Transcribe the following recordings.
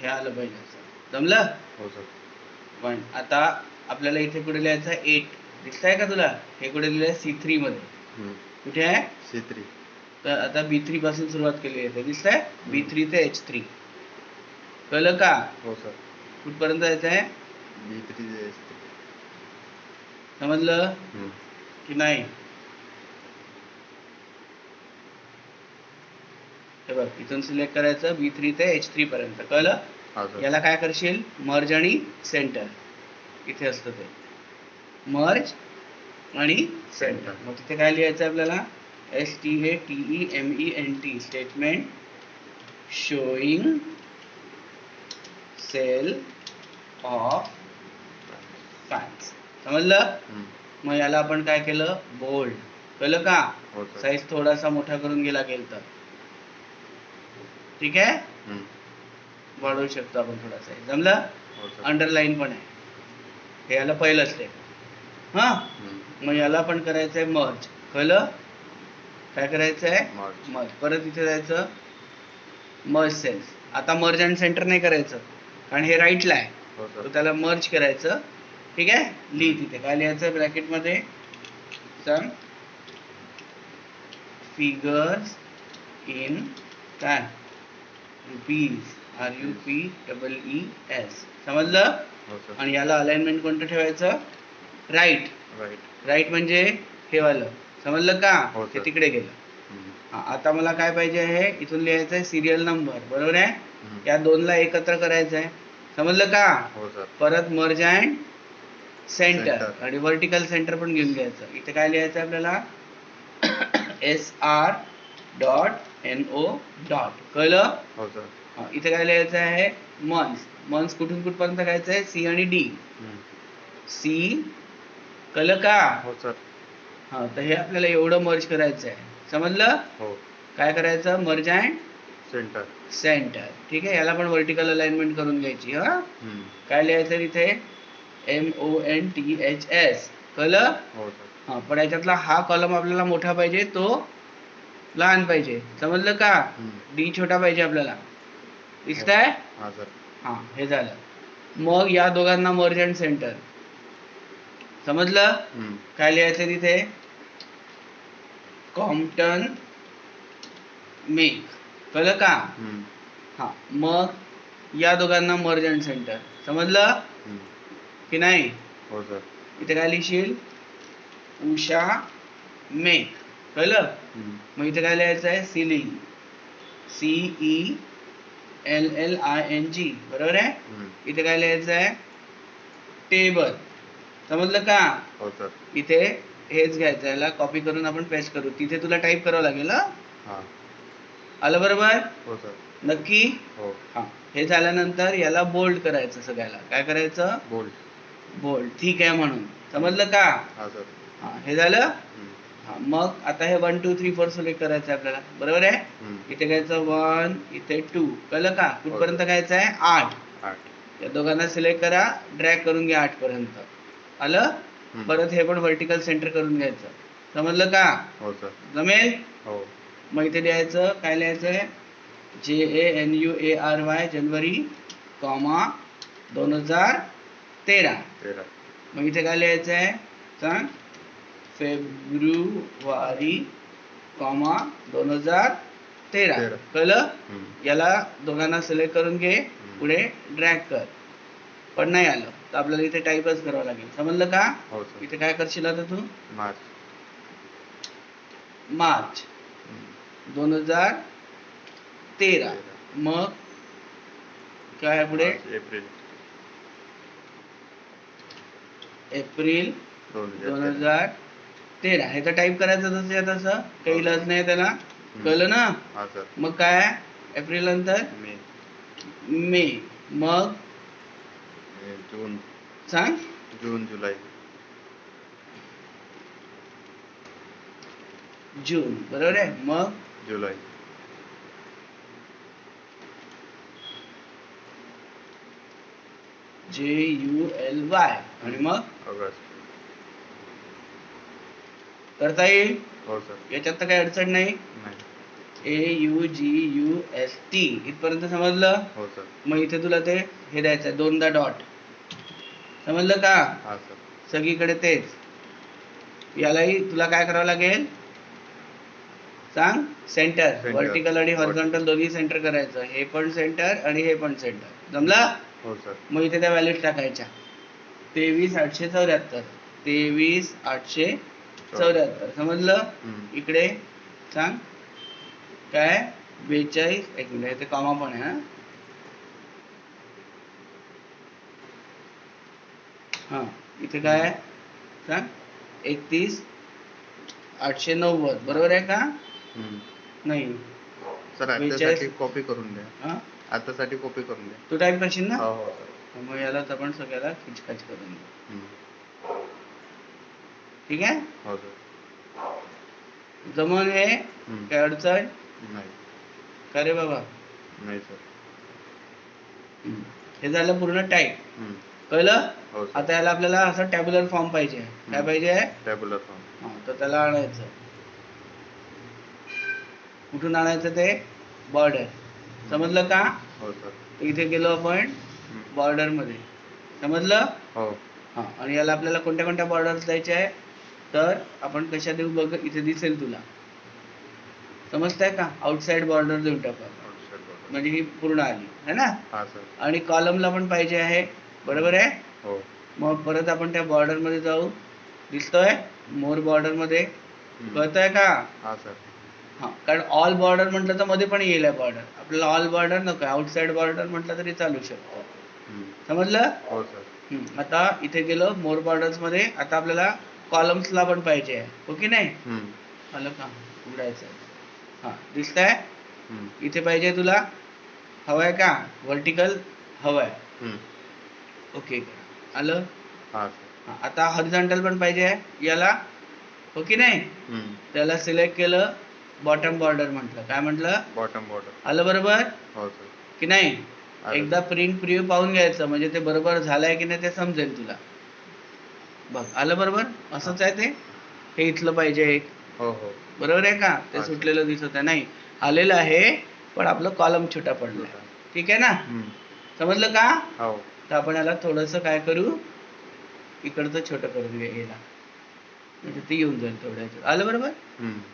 हे आलं पाहिजे असं. जमलं? हो सर. पण आता आपल्याला इथे कुठे लिहायचं आहे 8. दिसतंय का तुला? हे कुठे लिहिलंय C3 मध्ये. कुठे आहे? C3. तर आता B3 पासून सुरुवात केली आहे. दिसतंय? B3 ते H3. कळलं का? हो सर. कुठपर्यंत जायचं आहे? B3 ते H3. समजलं की नाही? हे बघ, इथून सिलेक्ट करायचं B3 ते H3 पर्यंत. कळलं? याला काय करशील? मर्ज आणि सेंटर. इथे असतं ते मर्ज आणि सेंटर. मग तिथे काय लिहायचं आपल्याला? STATEMENT statement showing sale of facts. समजलं? मग याला आपण काय केलं? बोल्ड. कळलं का? साईज थोडासा मोठा करून गेला गेल तर ठीक आहे, वाढवू शकतो आपण थोडा साईज. जमलं? अंडरलाईन पण आहे. हे याला पहिलं स्टेप. हा, मग याला पण करायचंय मर्ज. कळलं? काय करायचंय? मर्ज. परत इथे जायचं मर्ज सेल्स. आता मर्ज आणि सेंटर नाही करायचं कारण हे राईटला आहे, तर त्याला मर्ज करायचं. ठीक आहे, लिही तिथे काय लिहायचं ब्रॅकेट मध्ये, सम फिगर्स इन काय रुपीज RUPEES. समजलं? आणि याला अलाइनमेंट कोणतं ठेवायचं? राईट. राईट म्हणजे हे वालं. समजलं का? ते तिकडे गेलं. आता मला काय पाहिजे आहे? इथून लिहायचं आहे सिरियल नंबर. बरोबर आहे? या दोनला एकत्र करायचं आहे. समजलं का? परत मर्ज अँड सेंटर आणि व्हर्टिकल सेंटर पण घेऊन घ्यायचं. इथे काय लिहायचं आपल्याला? SR.NO. कळलं? इथे काय लिहायचं आहे? मंथ्स. मंथ्स कुठून कुठपर्यंत घ्यायचं आहे? C आणि D. C. कळलं का? हा, तर हे आपल्याला एवढं मर्ज करायचं आहे. समजलं? काय करायचं? Merge and centre. ठीक आहे, याला पण व्हर्टिकल अलाइनमेंट करून घ्यायची. हा, काय लिहायचं इथे? MONTHS. कळलं? हा, पण याच्यातला हा कॉलम आपल्याला मोठा पाहिजे, तो लहान पाहिजे. समजलं का? D छोटा पाहिजे आपल्याला. दिसतंय? हा, हे झालं. मग या दोघांना मर्ज अँड सेंटर. समजलं? काय लिहायचं तिथे? Compton make. कळलं का? हा, मग या दोघांना मर्ज अँड सेंटर. समजलं की नाही? इथे काय लिहिशील? उषा मेक. कळलं? मग इथे काय लिहायचं आहे? सिलिंग. CELLING. बरोबर आहे? इथे काय लिहायचं आहे? टेबल. समजलं का? इथे हेच घ्यायचं, याला कॉपी करून आपण पेस्ट करू. तिथे तुला टाईप करावं लागेल. आलं बरोबर? नक्की? हा, हे झाल्यानंतर याला बोल्ड करायचं. सगळ्याला काय करायचं? बोल्ड. ठीक आहे म्हणून. समजलं का? हा, हे झालं. हा, मग आता हे 1 2 3 4 सिलेक्ट करायचं आपल्याला. बरोबर आहे? इथे घ्यायचं 1, इथे 2. कळलं का? कुठपर्यंत घ्यायचं आहे? 8. या दोघांना सिलेक्ट करा, ड्रॅग करून घ्या 8 पर्यंत. आलं? परत हे पण व्हर्टिकल सेंटर करून घ्यायचं. समजलं का? जमेल? मग इथे लिहायचं, काय लिहायचंय? JANUARY जानेवारी, 2013. मग इथे काय लिहायचं आहे? सांग. फेब्रुवारी, 2013. कळलं? याला दोघांना सिलेक्ट करून घे, पुढे ड्रॅग कर. पण नाही आलं तर आपल्याला इथे टाईपच करावं लागेल. समजलं का? इथे काय करशील आता तू? मार्च 2013. मग काय पुढे? एप्रिल 2013. हे तर टाईप करायचं तसं तसं, काही इलाज नाही त्याला. कळलं ना? मग काय? एप्रिल नंतर मे. मग जून. सांग. जुलै. जून. बरोबर आहे? मग जुलै. JULY. आणि मग करता येईल. याच्यात तर काही अडचण नाही. AUGUST इथपर्यंत समजलं. हो सर. मग इथे तुला ते हे द्यायचं दोनदा डॉट. समजलं का? हा सर. सगळीकडे तेच. यालाही तुला काय करावं लागेल सांग. सेंटर वर्टिकल आणि हॉरिझॉन्टल दोन्ही सेंटर करायचं. हे पण सेंटर आणि हे पण सेंटर. जमला? हो सर. मग इथे त्या व्हॅल्यूज टाकायच्या. 23,874. 23,874 समजलं. इकडे सांग काय 42. एक मिनिट इथे कॉमा पण आहे. हा इथे काय आहे सांग. 31,890 बरोबर आहे का? नाही सर आतासाठी कॉपी करून द्या. हा आतासाठी कॉपी करून द्या. तू टाईप करशील ना? हो हो सर. मग यालाच आपण सगळ्याला खिचखाच करून देऊ. ठीक आहे? हो सर. जमून हे काय अडचण नाही का रे बाबा? नाही सर. हे झालं पूर्ण टाईप. कळलं? आता याला आपल्याला असं टॅब्युलर फॉर्म पाहिजे. काय पाहिजे? Tabular form. हा तर त्याला आणायचं. कुठून आणायचं ते? बॉर्डर. समजलं का? हो सर. इथे गेलो आपण बॉर्डर मध्ये. समजलं? हो. हा आणि याला आपल्याला कोणत्या कोणत्या बॉर्डर्स द्यायचे आहे तर आपण कशा देऊ बघ. इथे दिसेल तुला. समजतंय का? आउटसाइड बॉर्डर देऊन टाकू म्हणजे ही पूर्ण आली है ना. आणि कॉलमला पण पाहिजे आहे. बरोबर आहे. हो. मग परत आपण त्या बॉर्डर मध्ये जाऊ. दिसतोय मोर बॉर्डर मध्ये. कळतंय का? हा सर. हा कारण ऑल बॉर्डर म्हटलं तर मध्ये पण येईल बॉर्डर. आपल्याला ऑल बॉर्डर नको. आउटसाइड बॉर्डर म्हटलं तरी चालू शकतो. समजलं? हो सर. आता इथे गेलो मोर बॉर्डर्स मध्ये. आता आपल्याला कॉलम्सला पण पाहिजे आहे. हो की नाही? आलं का? उघडायचं. हा दिसतंय. इथे पाहिजे तुला. हवंय का? वर्टिकल हवंय. ओके आलं. आता हॉरिझॉन्टल पण पाहिजे आहे याला. हो की नाही? त्याला सिलेक्ट केलं. बॉटम बॉर्डर म्हटलं. काय म्हटलं? Bottom border. आलं बरोबर? हो सर. की नाही? एकदा प्रिंट प्रिव्ह्यू पाहून घ्यायचं म्हणजे ते बरोबर झालंय की नाही ते समजेल तुला. बघ आलं बरोबर. असंच आहे ते. हे इथलं पाहिजे एक. हो हो बरोबर आहे का? ते सुटलेलं दिसत आहे. नाही आलेलं आहे पण आपलं कॉलम छोटा पडला. ठीक आहे ना? समजलं का? हो. तर आपण याला थोडंसं काय करू इकडचं छोटं करून घेऊ याला म्हणजे ते येऊन जाईल तेवढ्याचं. आलं बरोबर?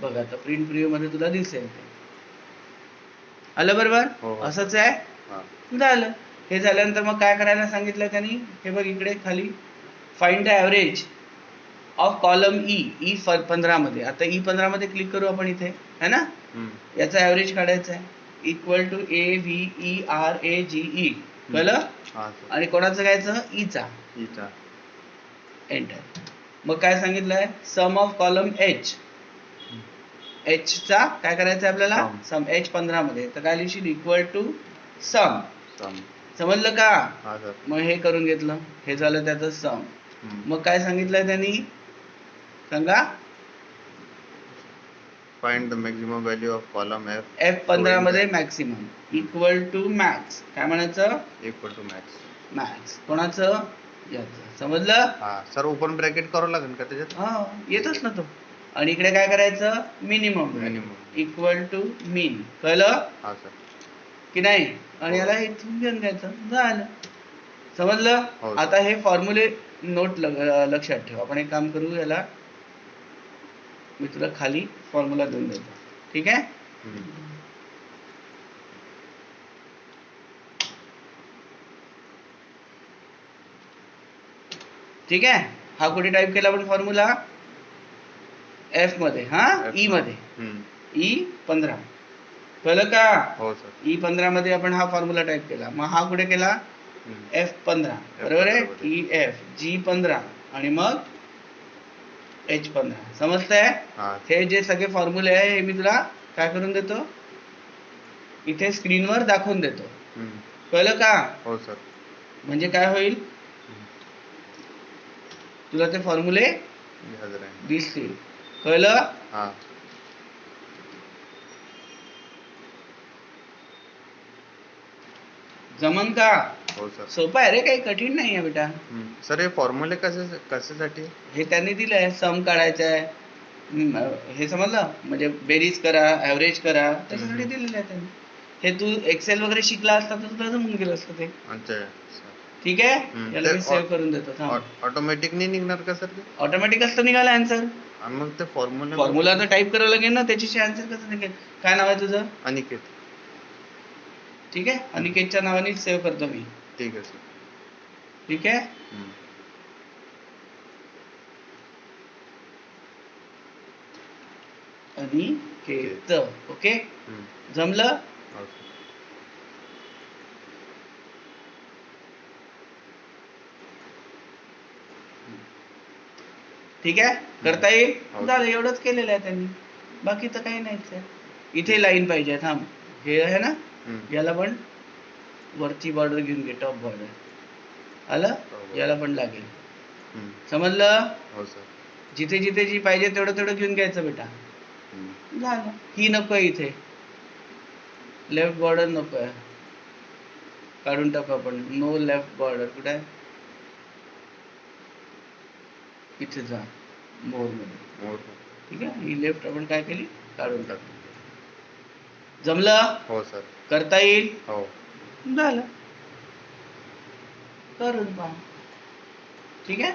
बघ आता प्रिंट प्रिव्ह्यू मध्ये तुला दिसेल ते. आलं बरोबर? असंच आहे. झालं. हे झाल्यानंतर मग काय करायला सांगितलं त्यांनी. हे बघ इकडे खाली find the average of column E 15 मध्ये. आता E15 मध्ये क्लिक करू आपण इथे है ना. याचा ॲव्हरेज काढायचा आहे. Equal to AVERAGE. कळलं? आणि कोणाचं घ्यायचं? ईचा. एंटर. मग काय सांगितलंय? Sum of column H. H चा काय करायचं आपल्याला? सम H15 मध्ये. तर काय लिहिशील? Equal to some. समजलं का? मग हे करून घेतलं. हे झालं त्याचं सम. मग काय सांगितलंय त्यांनी सांगा. Find the maximum value of column F15 मध्ये मॅक्सिमम इक्वल टू मॅक्स. काय म्हणायचं? Equal to max. मॅक्स कोणाचं? याचं. समजलं? सर ओपन ब्रॅकेट करावं लागेल का त्याच्यात? हा येतच ना तो. आणि इकडे काय करायचं? मिनिमम इक्वल टू मीन. कळलं? हा सर. की नाही? आणि याला इथून घेऊन घ्यायचं. झालं. समजलं? आता हे फॉर्म्युले नोट लक्षात ठेव. आपण एक काम करू याला मी तुला खाली फॉर्म्युला देऊन देतो. ठीक आहे? ठीक आहे. हा कुठे टाईप केला आपण फॉर्म्युला? F मध्ये. हा ई मध्ये. E15 कळलं का? हो सर. E15 मध्ये आपण हा फॉर्म्युला टाईप केला. मग हा कुठे केला? F15 बरोबर आहे. EF G15 आणि मग H15. समजतंय? हे जे सगळे फॉर्म्युले आहे हे मी तुला काय करून देतो इथे स्क्रीनवर दाखवून देतो. कळलं का? हो सर. म्हणजे काय होईल तुला ते फॉर्म्युले दिसतील. कळलं? जमन का? हो सर. सोपं आहे रे. काही कठीण नाही आहे बेटा. सर हे फॉर्म्युले कशासाठी? हे त्यांनी दिलंय. सम काढायचं आहे. हे समजलं, म्हणजे बेरीज करा, ऍव्हरेज करा, त्याच्यासाठी दिलेलं आहे त्यांनी. हे तू एक्सेल वगैरे शिकला असता तर तुला जमून गेलं असतं ते. अच्छा ठीक आहे, याला ते मी सेव्ह करून देतो. ऑटोमॅटिक नाही निघणार का सर ते? ऑटोमॅटिक असतं निघाला आन्सर. आणि मग ते फॉर्म्युला फॉर्म्युला तर टाईप करावं लागेल ना, त्याच्याशी आन्सर कसं निघेल? काय नाव आहे तुझं? अनिकेत. ठीक आहे, अनिकेतच्या नावानेच सेव्ह करतो मी. ठीक आहे सर. ठीक आहे, अनिकेत. ओके, जमलं? ठीक आहे, करता येईल. झालं, एवढंच केलेलं आहे त्यांनी, बाकी तर काही नाहीच आहे. इथे लाईन पाहिजे. थांब, हे आहे ना, याला पण वरची बॉर्डर घेऊन घे, टॉप बॉर्डर आलं, याला पण लागेल. समजलं? हो सर. जिथे जिथे जी पाहिजे तेवढं तेवढं घेऊन घ्यायचं बेटा. झालं. ही नको आहे, इथे लेफ्ट बॉर्डर नको आहे, काढून टाकू आपण. No left border. कुठे आहे? इथे जा, मोर मध्ये. ठीक आहे, ही लेफ्ट आपण काय केली, काढून टाकली. जमलं? हो सर. करता येईल? हो. झालं, करून पहा. ठीक आहे.